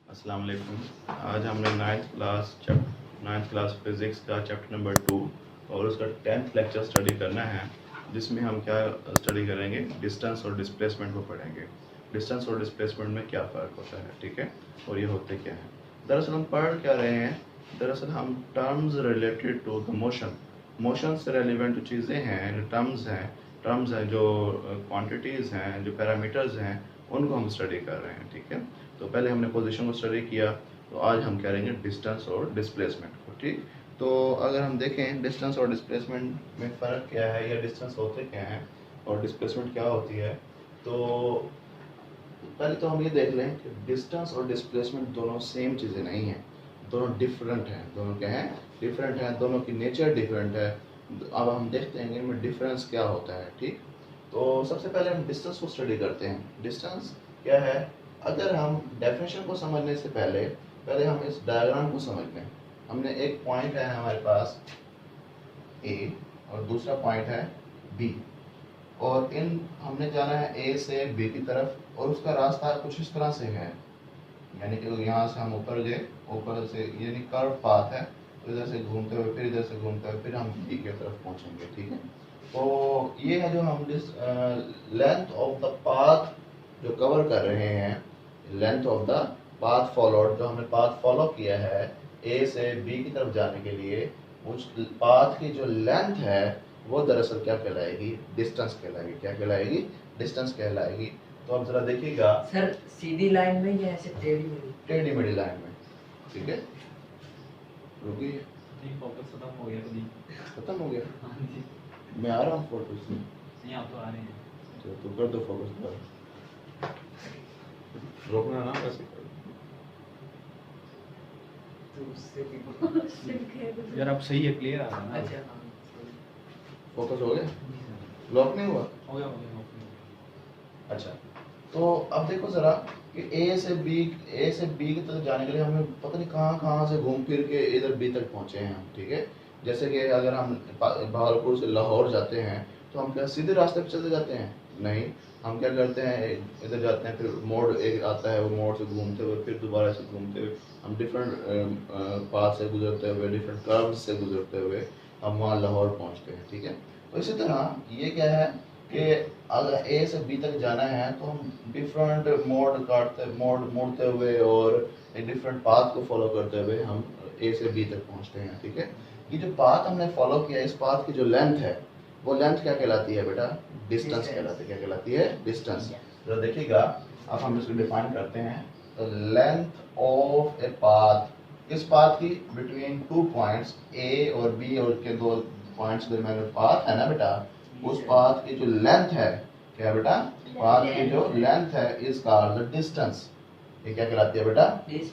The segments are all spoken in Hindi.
अस्सलाम वालेकुम। आज हमने नाइन्थ क्लास फिज़िक्स का चैप्टर नंबर 2 और उसका 10th लेक्चर स्टडी करना है, जिसमें हम क्या स्टडी करेंगे, डिस्टेंस और डिस्प्लेसमेंट को पढ़ेंगे। डिस्टेंस और डिस्प्लेसमेंट में क्या फ़र्क होता है, ठीक है, और ये होते क्या हैं। दरअसल हम पढ़ क्या रहे हैं, दरअसल हम terms related to the motion से रेलिवेंट जो चीज़ें हैं, टर्म्स हैं जो क्वांटिटीज़ हैं, जो पैरामीटर्स हैं, उनको हम स्टडी कर रहे हैं, ठीक है। तो पहले हमने पोजीशन को स्टडी किया, तो आज हम करेंगे डिस्टेंस और डिस्प्लेसमेंट को, ठीक। तो अगर हम देखें डिस्टेंस और डिस्प्लेसमेंट में फ़र्क क्या है, या डिस्टेंस होते क्या हैं और डिस्प्लेसमेंट क्या होती है, तो पहले तो हम ये देख लें कि डिस्टेंस और डिस्प्लेसमेंट दोनों सेम चीज़ें नहीं हैं, दोनों डिफरेंट हैं। दोनों क्या हैं? डिफरेंट हैं, दोनों की नेचर डिफरेंट है। अब हम देखते हैं इनमें डिफरेंस क्या होता है, ठीक। तो सबसे पहले हम डिस्टेंस को स्टडी करते हैं। डिस्टेंस क्या है? अगर हम डेफिनेशन को समझने से पहले हम इस डायग्राम को समझ लें। हमने एक पॉइंट है हमारे पास ए और दूसरा पॉइंट है बी, और हमने जाना है ए से बी की तरफ, और उसका रास्ता कुछ इस तरह से है, यानी कि यहाँ से हम ऊपर गए, ऊपर से यानी कर्व पाथ है, तो इधर से घूमते हुए फिर इधर से घूमते हुए फिर हम बी की तरफ पहुँचेंगे, ठीक है। तो ये है जो हम लेंथ ऑफ द पाथ जो कवर कर रहे हैं, length of the path followed, जो हमने पाथ फॉलो किया है ए से बी की तरफ जाने के लिए, उस पाथ की जो लेंथ है वो दरअसल क्या कहलाएगी? डिस्टेंस कहलाएगी। क्या कहलाएगी? डिस्टेंस कहलाएगी। तो अब जरा देखिएगा सर, सीधी लाइन में या ऐसे टेढ़ी मेढ़ी लाइन में, ठीक है। रुकिए, फोकस खत्म हो गया कभी? खत्म हो गया? हाँ जी। मैं आ रहा हूँ फोकस में। नहीं, आप तो आ रहे हैं। तो कर दो फोकस पर, रोकना ना वैसे कर। यार अब सही है, क्लियर आ रहा है ना? अच्छा, हाँ, फोकस हो गया? लॉक नहीं हुआ? हो गया, हो गया। अच्छा, तो अब देखो जरा कि ए से बी की तरफ जाने के लिए हमें पता नहीं कहाँ से घूम फिर के इधर बी तक पहुँचे हैं हम, ठीक है। जैसे कि अगर हम भागलपुर से लाहौर जाते हैं, तो हम क्या सीधे रास्ते पे चले जाते हैं? नहीं, हम क्या करते हैं, इधर जाते हैं, फिर मोड़ एक आता है, वो मोड़ से घूमते हुए फिर दोबारा से घूमते हुए हम डिफरेंट पाथ से गुजरते हुए, डिफरेंट कर्व से गुजरते हुए हम वहाँ लाहौर पहुँचते हैं, ठीक है। तो इसी तरह ये क्या है कि अगर ए से बी तक जाना है, तो हम डिफरेंट मोड़ते हुए और एक डिफरेंट पाथ को फॉलो करते हुए हम ए से बी तक पहुंचते हैं, ठीक है। ये जो पाथ हमने फॉलो किया, इस पाथ की जो लेंथ है, वो लेंथ क्या कहलाती है बेटा? डिस्टेंस कहलाती है। क्या कहलाती है? डिस्टेंस। जरा देखिएगा, अब हम इसको डिफाइन करते हैं। तो लेंथ ऑफ ए पाथ, इस पाथ की बिटवीन टू पॉइंट्स ए और बी, और के दो पॉइंट्स के दरमियान पाथ है ना बेटा, उस पाथ की जो लेंथ है, क्या बेटा? पाथ की जो लेंथ है इज कॉल्ड द डिस्टेंस। ये क्या कहलाती है बेटा?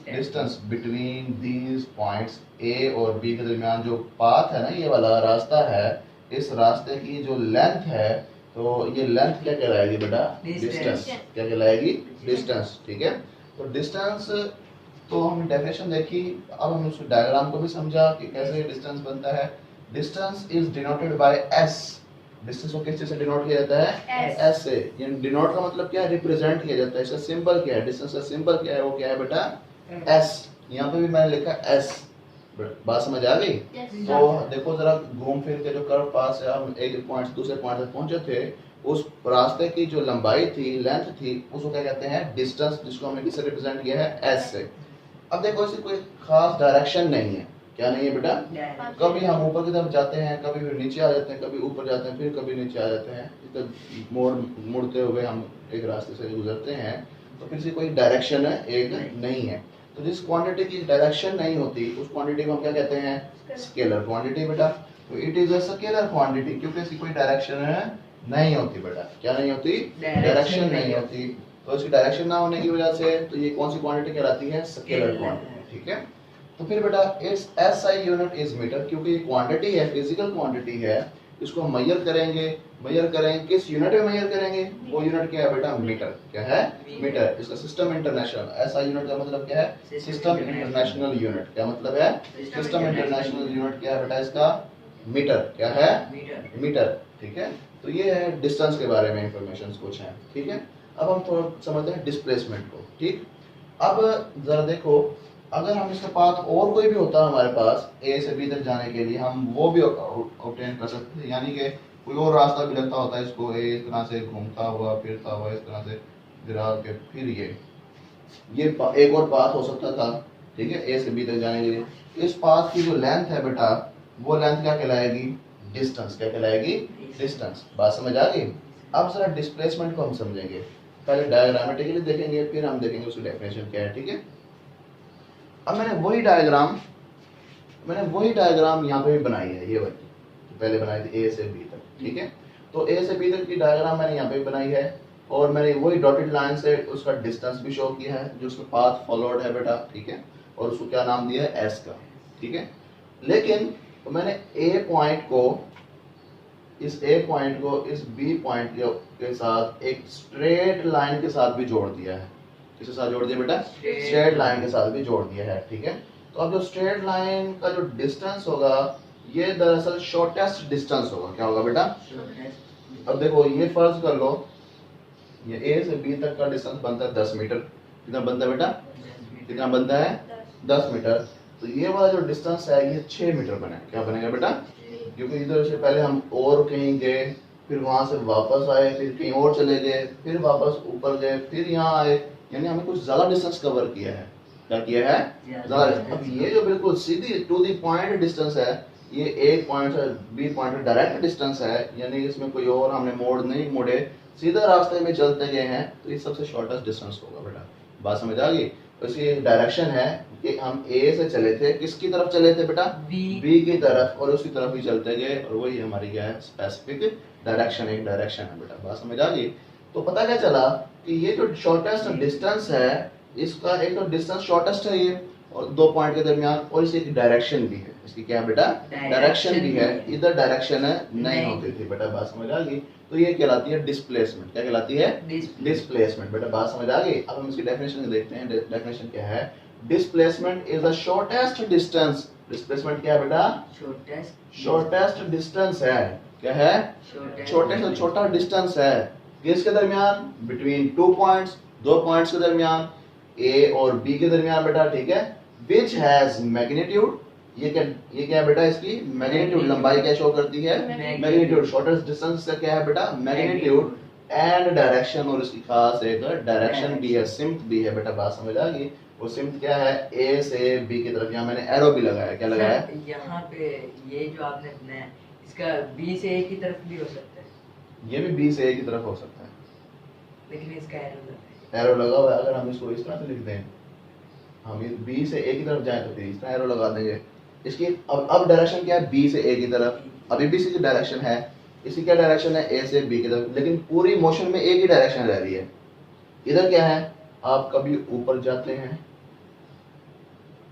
Distance between these points A और बी के दरमियान जो पाथ है ना, ये वाला रास्ता है, इस रास्ते की जो लेंथ है, तो ये लेंथ क्या कहलाएगी बेटा? डिस्टेंस। क्या कहलाएगी? डिस्टेंस, ठीक है। तो डिस्टेंस, तो हमने डेफिनेशन देखी, अब हमने उसके डायग्राम को भी समझा कि कैसे डिस्टेंस बनता है। Distance is denoted by S. Distance को किस चीज से डिनोट किया जाता है? एस से। यानी डिनोट का मतलब क्या है? रिप्रेजेंट किया जाता है। इसका सिंबल क्या है? डिस्टेंस का सिंबल क्या है? वो क्या है बेटा? एस। यहाँ पे भी मैंने लिखा एस। बात समझ आ गई? तो देखो जरा, घूम फिर के जो कर्व पास से हम एक पॉइंट से दूसरे पॉइंट तक पहुंचे थे, उस रास्ते की जो लंबाई थी, लेंथ थी, उसको क्या कहते हैं? डिस्टेंस, जिसको हमने किससे रिप्रेजेंट किया है? एस से। अब देखो, इसकी कोई खास डायरेक्शन नहीं है। क्या नहीं है बेटा? कभी हम ऊपर की तरफ जाते हैं, कभी फिर नीचे आ जाते हैं, कभी ऊपर जाते हैं, फिर कभी नीचे आ जाते हैं। इस मुड़ते हुए हम एक रास्ते से गुजरते हैं, तो फिर से कोई डायरेक्शन है एक नहीं है। तो जिस क्वांटिटी की डायरेक्शन नहीं होती, उस क्वांटिटी को हम क्या कहते हैं? स्केलर क्वांटिटी बेटा। तो it is a scalar quantity, क्योंकि इसकी कोई डायरेक्शन नहीं होती बेटा। क्या नहीं होती? डायरेक्शन नहीं होती। तो इसकी डायरेक्शन ना होने की वजह से तो ये कौन सी क्वांटिटी कहलाती है? स्केलर क्वांटिटी, ठीक है। तो फिर बेटा इस एसआई यूनिट इज मीटर, क्योंकि ये क्वांटिटी है, फिजिकल क्वांटिटी है, इसको हम मेजर करेंगे किस यूनिट में मेजर करेंगे? वो यूनिट क्या है बेटा? मीटर। क्या है? मीटर। इसका सिस्टम इंटरनेशनल, एसआई यूनिट का मतलब क्या है? System international unit. क्या मतलब है? सिस्टम इंटरनेशनल यूनिट क्या है बेटा इसका? मीटर, क्या है? मीटर। मीटर, ठीक है। तो ये है डिस्टेंस के बारे में इंफॉर्मेशन कुछ है, ठीक है। अब हम थोड़ा समझते हैं डिस्प्लेसमेंट को, ठीक। अब जरा देखो, अगर हम इसका पाथ और कोई भी होता हमारे पास ए से बी तक जाने के लिए, हम वो भी ऑब्टेन कर सकते हैं, यानी कि कोई और रास्ता भी लगता होता है इसको, इस तरह से घूमता हुआ फिरता हुआ इस तरह से गिरा के फिर ये एक और पाथ हो सकता था, ठीक है, ए से बी तक जाने के लिए। इस पाथ की जो लेंथ है बेटा, वो लेंथ क्या कहलाएगी? डिस्टेंस। क्या कहलाएगी? डिस्टेंस। बात समझ आ गई? अब जरा डिस्प्लेसमेंट को हम समझेंगे, पहले डायग्रामेटिकली देखेंगे, फिर हम देखेंगे उसकी डेफिनेशन क्या है, ठीक है। अब मैंने वही डायग्राम यहाँ पे भी बनाई है, ये वाली तो पहले बनाई थी ए से बी तक, ठीक है। तो ए से बी तक की डायग्राम मैंने यहाँ पे भी बनाई है, और मैंने वही डॉटेड लाइन से उसका डिस्टेंस भी शो किया है, जो उसका पाथ फॉलोड है बेटा, ठीक है, और उसको क्या नाम दिया है? एस का, ठीक है। लेकिन मैंने ए पॉइंट को इस बी पॉइंट के साथ एक स्ट्रेट लाइन के साथ भी जोड़ दिया है। किसके साथ जोड़ दिया बेटा? स्ट्रेट लाइन के साथ भी जोड़ दिया है, ठीक है। तो अब जो स्ट्रेट लाइन का जो डिस्टेंस होगा, ये दरअसल शॉर्टेस्ट डिस्टेंस होगा। क्या होगा बेटा? अब देखो, ये फर्ज कर लो, ये ए से बी तक का डिस्टेंस बनता है 10 मीटर। कितना बनता है बेटा? कितना बनता है? 10 मीटर। तो ये वाला जो डिस्टेंस है ये 6 मीटर बनेगा। क्या बनेगा बेटा? क्योंकि इधर से पहले हम और कहीं गए, फिर वहां से वापस आए, फिर कहीं और चले गए, फिर वापस ऊपर गए, फिर यहाँ आए, यानी हमने कुछ ज्यादा डिस्टेंस कवर किया है। क्या किया है? ज्यादा। अब ये जो बिल्कुल सीधी टू द पॉइंट डिस्टेंस है, ये एक पॉइंट से बी पॉइंट डायरेक्ट डिस्टेंस है, यानी इसमें कोई और हमने मोड़ नहीं मोड़े, सीधा रास्ते में चलते गए हैं, तो ये सबसे शॉर्टेस्ट डिस्टेंस होगा बेटा। बात समझ आ गई? तो इसकी डायरेक्शन है कि हम ए से चले थे, किसकी तरफ चले थे बेटा? बी की तरफ, और उसकी तरफ ही चलते गए, और वही हमारी क्या है? स्पेसिफिक डायरेक्शन, एक डायरेक्शन है बेटा। बात समझ आ गई? तो पता क्या चला कि ये जो शॉर्टेस्ट डिस्टेंस है, इसका एक तो डिस्टेंस शॉर्टेस्ट है ये, और दो पॉइंट के दरमियान, और इसकी एक डायरेक्शन भी है। इसकी क्या है बेटा? डायरेक्शन भी है। इधर डायरेक्शन है नहीं होती थी बेटा। बात समझ आ गई? तो ये कहलाती है डिस्प्लेसमेंट। क्या कहलाती है? डिस्प्लेसमेंट बेटा। बात समझ आ गई? अब हम इसकी डेफिनेशन देखते हैं। डेफिनेशन क्या है? Displacement is the shortest distance. Displacement क्या है बेटा? शॉर्टेस्ट डिस्टेंस है। क्या है? छोटे से छोटा डिस्टेंस है। किसके दरमियान? बिटवीन टू पॉइंट्स, दो पॉइंट्स के दरमियान, ए और बी के दरमियान बेटा, ठीक है। विच हैज मैग्नीट्यूड, ये क्या है बेटा? इसकी मैग्नीट्यूड, लंबाई क्या शो करती है? मैग्नीट्यूड। शॉर्टेस्ट डिस्टेंस का क्या है बेटा? मैग्नीट्यूड। एंड डायरेक्शन, और इसकी खास एक डायरेक्शन भी है, सिम्त भी है बेटा। बात समझ आ गई? वो सिम्त क्या है? ए से बी की तरफ। यहाँ मैंने एरो भी लगाया। क्या लगाया? यहाँ पे ये जो आपने बनाया, इसका बी से ए की तरफ भी हो सकता है। ये भी बी से ए की तरफ हो सकता है, लेकिन इसका एरो लगा हुआ है। अगर हम इसको इस तरह से लिख दें, हम बी से ए की तरफ जाए, तो फिर इस तरह एरो लगा देंगे। इसकी अब डायरेक्शन क्या है? बी से ए की तरफ। अभी भी इसकी डायरेक्शन है, इसकी क्या डायरेक्शन है? ए से बी की तरफ, लेकिन पूरी मोशन में ए की डायरेक्शन रह रही है। इधर क्या है? आप कभी ऊपर जाते हैं,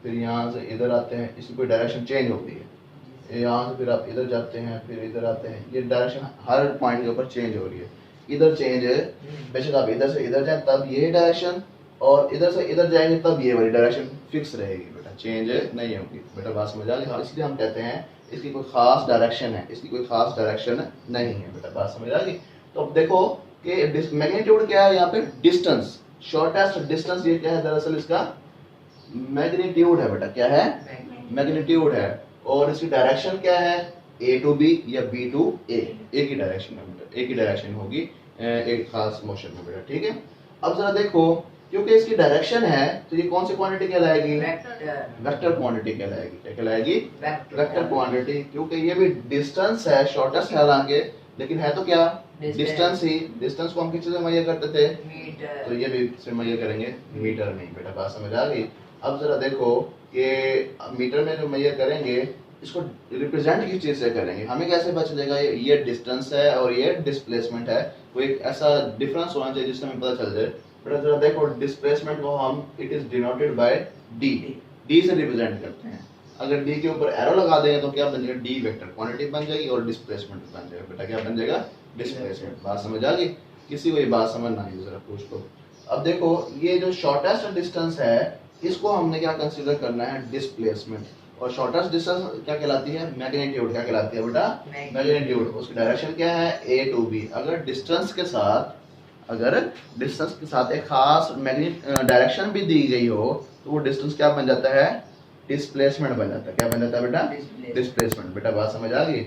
फिर यहाँ से इधर आते हैं, इसकी कोई डायरेक्शन चेंज होती है। यहाँ से फिर आप इधर जाते हैं, फिर इधर आते हैं, ये डायरेक्शन हर पॉइंट के ऊपर चेंज हो रही है। इधर चेंज है, बेशक आप इधर से इधर जाए तब ये डायरेक्शन, और इधर से इधर जाएंगे तब ये वाली डायरेक्शन फिक्स रहेगी बेटा, चेंज नहीं होगी बेटा। बात समझ आ गई? इसलिए हम कहते हैं इसकी कोई खास डायरेक्शन है, इसकी कोई खास डायरेक्शन नहीं है बेटा। बात समझ आ गई? तो अब देखो कि मैग्नीट्यूड क्या है यहाँ पे? डिस्टेंस, शॉर्टेस्ट डिस्टेंस ये क्या है? दरअसल इसका मैग्नीट्यूड है बेटा। क्या है? मैग्नीट्यूड है। और इसकी डायरेक्शन क्या है? ए टू बी या बी टू ए, एक ही डायरेक्शन है बेटा, एक ही डायरेक्शन होगी एक खास मोशन में बेटा, ठीक है। अब जरा देखो, क्योंकि इसकी डायरेक्शन है, तो ये कौन सी क्वांटिटी कहलाएगी? वेक्टर क्वांटिटी कहलाएगी। क्या कहलाएगी? वेक्टर क्वांटिटी, क्योंकि ये भी डिस्टेंस है, शॉर्टेस्ट है हालांकि, लेकिन है तो क्या? डिस्टेंस ही। डिस्टेंस को हम किस चीज से मेजर करते थे? मीटर। तो ये भी से मेजर करेंगे मीटर में बेटा। बात समझ आ गई? अब जरा देखो कि मीटर में जो मेजर करेंगे, इसको रिप्रेजेंट किस चीज से करेंगे? हमें कैसे पता चलेगा ये डिस्टेंस है और ये डिस्प्लेसमेंट है? कोई ऐसा डिफरेंस होना चाहिए जिससे हमें पता चल जाए। बेटा जरा देखो, डिस्प्लेसमेंट को हम it is denoted by D, D से रिप्रेजेंट करते हैं। अगर डी के ऊपर एरो लगा देंगे तो क्या बन जाएगा? डी वेक्टर क्वांटिटी बन जाएगी, और डिस्प्लेसमेंट बन जाएगा बेटा। क्या बन जाएगा? डिस्प्लेसमेंट। बात समझ आ गई? किसी को ये बात समझ ना आई जरा पूछ लो। अब देखो, ये जो शॉर्टेस्ट डिस्टेंस है, इसको हमने क्या कंसीडर करना है? डिस्प्लेसमेंट। और शॉर्टेस्ट डिस्टेंस क्या कहलाती है? मैग्नीट्यूड। क्या कहलाती है बेटा? Magnitude। मैग्नीट्यूड। उसकी डायरेक्शन क्या है? A to B। अगर डिस्टेंस के साथ एक खास डायरेक्शन भी दी गई हो तो वो डिस्टेंस क्या बन जाता है? डिस्प्लेसमेंट बन जाता है। क्या बन जाता है बेटा? Displacement। डिस्प्लेसमेंट। बेटा बात समझ आ गई?